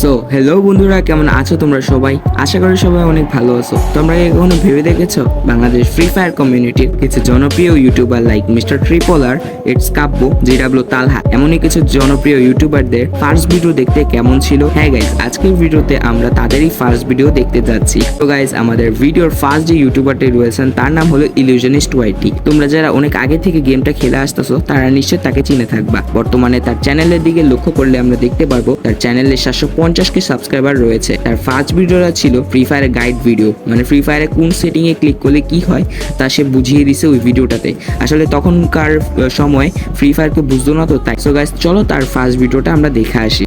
So hello বন্ধুরা, কেমন আছো তোমরা সবাই? আশা করি সবাই অনেক ভালো আছো। তোমরা কখনো ভেবে দেখেছো বাংলাদেশ ফ্রি ফায়ার কমিউনিটির কিছু জনপ্রিয় YouTuber like Mister Tripler, its Kabbo, GW Talha এমনই কিছু জনপ্রিয় ইউটিউবারদের ফার্স্ট ভিডিও দেখতে কেমন ছিল? হ্যাঁ গাইজ, আজকের ভিডিওতে আমরা তাদেরই ফার্স্ট ভিডিও দেখতে যাচ্ছি। তো গাইজ, আমাদের ভিডিওর ফার্স্ট যে ইউটিউবারটি রয়েছেন তার নাম হলো ইলিউশনিস্ট ওয়াইটি। তোমরা যারা অনেক আগে থেকে গেমটা খেলে আসতেছো তারা নিশ্চয়ই তাকে চিনে থাকবা। বর্তমানে তার চ্যানেলের দিকে লক্ষ্য করলে আমরা দেখতে পারবো তার চ্যানেলে 750 সাবস্ক্রাইবার রয়েছে। তার ফার্স্ট ভিডিওটা ছিল ফ্রি ফায়ারের গাইড ভিডিও, মানে ফ্রি ফায়ারে কোন সেটিং এ ক্লিক করলে কি হয় তা সে বুঝিয়ে দিছে ওই ভিডিওটাতে। আসলে তখনকার সময় ফ্রি ফায়ারকে বুঝতো না, তো তাই সো গাইস চলো তার ফার্স্ট ভিডিওটা আমরা দেখে আসি।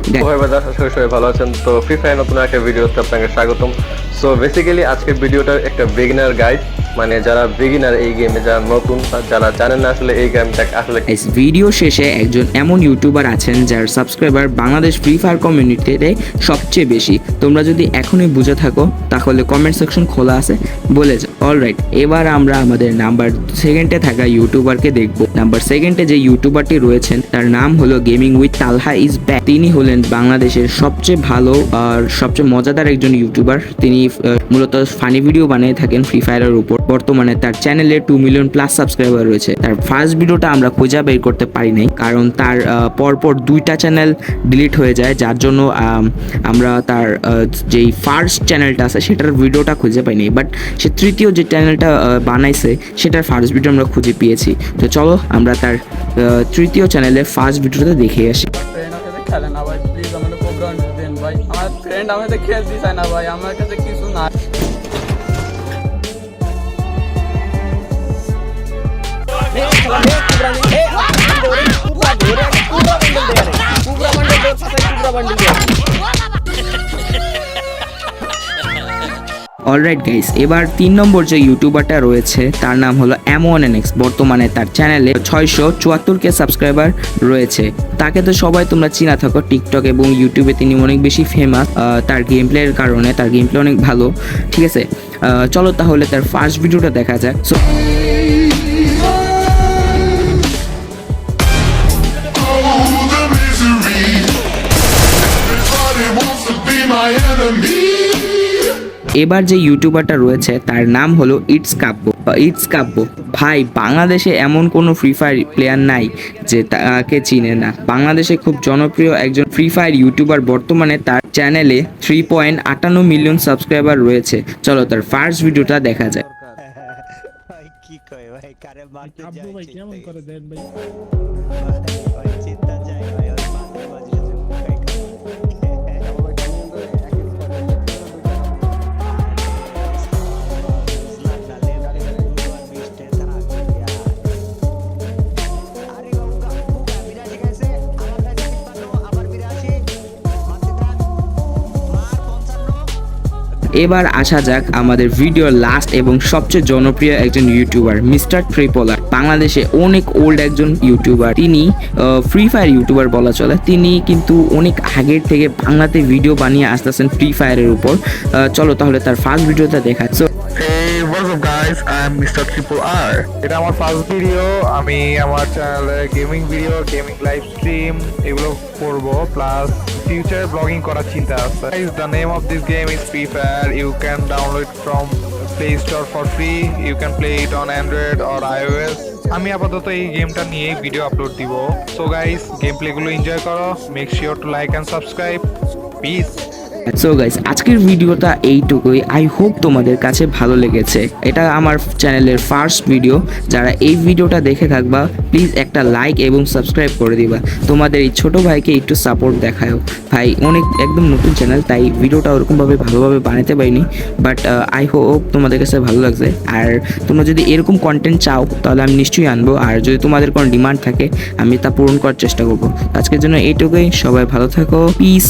সবাই ভালো আছেন? তো ফ্রি ফায়ার নতুন একটা ভিডিওতে আপনাকে স্বাগতম। সো বেসিক্যালি আজকের ভিডিওটা একটা বিগিনার গাইড, মানে যারা বিগিনার এই গেমে, যারা নতুন, যারা জানেন না আসলে এই গেমটা আসলে। ভিডিও শেষে একজন এমন ইউটিউবার আছেন যার সাবস্ক্রাইবার বাংলাদেশ ফ্রি ফায়ার কমিউনিটিতে সবচেয়ে বেশি। তোমরা যদি এখনই বুঝে থাকো তাহলে কমেন্ট সেকশন খোলা আছে, বলে যাও। অলরাইট, এবার আমরা আমাদের নাম্বার সেকেন্ডে থাকা ইউটিউবারকে দেখব। নাম্বার সেকেন্ডে যে ইউটিউবারটি রয়েছেন তার নাম হলো gaming with Talha is back. তিনি হলেন বাংলাদেশের সবচেয়ে ভালো আর সবচেয়ে মজাদার একজন ইউটিউবার। তিনি মূলত ফানি ভিডিও বানিয়ে থাকেন ফ্রি ফায়ারের উপর। বর্তমানে তার চ্যানেলে 2 মিলিয়ন প্লাস সাবস্ক্রাইবার রয়েছে। তার ফার্স্ট ভিডিওটা আমরা খুঁজে বের করতে পারি নাই, কারণ তার পরপর 2টা চ্যানেল ডিলিট হয়ে যায়, যার জন্য আমরা তার যেই ফার্স্ট চ্যানেলটা আছে সেটার ভিডিওটা খুঁজে পাইনি। বাট সে তৃতীয় যে চ্যানেলটা বানাইছে সেটার ফার্স্ট ভিডিও আমরা খুঁজে পেয়েছি। তো চলো আমরা তার তৃতীয় চ্যানেলের ফার্স্ট ভিডিওটা দেখে আসি। অলরাইট গাইস, এবার 3 নম্বর যে ইউটিউবারটা রয়েছে তার নাম হলো M1NX। বর্তমানে তার চ্যানেলে 674K সাবস্ক্রাইবার রয়েছে। তাকে তো সবাই তোমরা চিনা থাকো টিকটক এবং ইউটিউবে। তিনি অনেক বেশি ফেমাস তার গেম প্লের কারণে। তার গেম প্লে অনেক ভালো, ঠিক আছে। চলো তাহলে তার ফার্স্ট ভিডিওটা দেখা যাক। সো এবার যে ইউটিউবারটা রয়েছে তার নাম হলো ইটস কাব্য। ভাই, বাংলাদেশে এমন কোনো ফ্রি ফায়ার প্লেয়ার নাই যে তাকে চিনে না। বাংলাদেশে খুব জনপ্রিয় একজন ফ্রি ফায়ার ইউটিউবার। বর্তমানে তার চ্যানেলে 3.58 মিলিয়ন সাবস্ক্রাইবার রয়েছে। চলো তার ফার্স্ট ভিডিওটা দেখা যায়। এবার আসা যাক আমাদের ভিডিওর লাস্ট এবং সবচেয়ে জনপ্রিয় একজন ইউটিউবার মিস্টার ট্রিপলার। বাংলাদেশে অনেক ওল্ড একজন ইউটিউবার। তিনি ফ্রি ফায়ার ইউটিউবার বলা চলে। তিনি কিন্তু অনেক আগের থেকে বাংলাতে ভিডিও বানিয়ে আসতেছেন ফ্রি ফায়ারের উপর। চলো তাহলে তার ফার্স্ট ভিডিওটা দেখা। Hey, what's up guys? I'm Mr. Triple R. এটা আমার ফার্স্ট ভিডিও। আমি আমার চ্যানেলে gaming video, gaming live stream এগুলো করব, প্লাস ফিউচার ব্লগিং করার চিন্তা আছে। Guys, the name of this game is Free Fire. You can download it from Play Store for free. You can play it on Android or iOS. আমি আপাতত এই গেমটা নিয়ে ভিডিও আপলোড দিব। So guys, game প্লেগুলো enjoy করো। Make sure to like and subscribe. Peace. So guys, আজকের ভিডিওটা এইটুকুই। আই হোপ তোমাদের কাছে ভালো লেগেছে। এটা আমার চ্যানেলের ফার্স্ট ভিডিও। যারা এই ভিডিওটা দেখে থাকবা প্লিজ একটা লাইক এবং সাবস্ক্রাইব করে দিবা। তোমাদের এই ছোট ভাইকে একটু সাপোর্ট দেখাও। ভাই অনেক একদম নতুন চ্যানেল, তাই ভিডিওটা ওরকমভাবে ভালোভাবে বানাতে পারিনি। বাট আই হোপ তোমাদের কাছে ভালো লাগছে। আর তোমরা যদি এরকম কন্টেন্ট চাও তাহলে আমি নিশ্চয়ই আনবো। আর যদি তোমাদের কোনো ডিমান্ড থাকে আমি তা পূরণ করার চেষ্টা করবো। আজকের জন্য এইটুকুই। সবাই ভালো থাকো, পিস।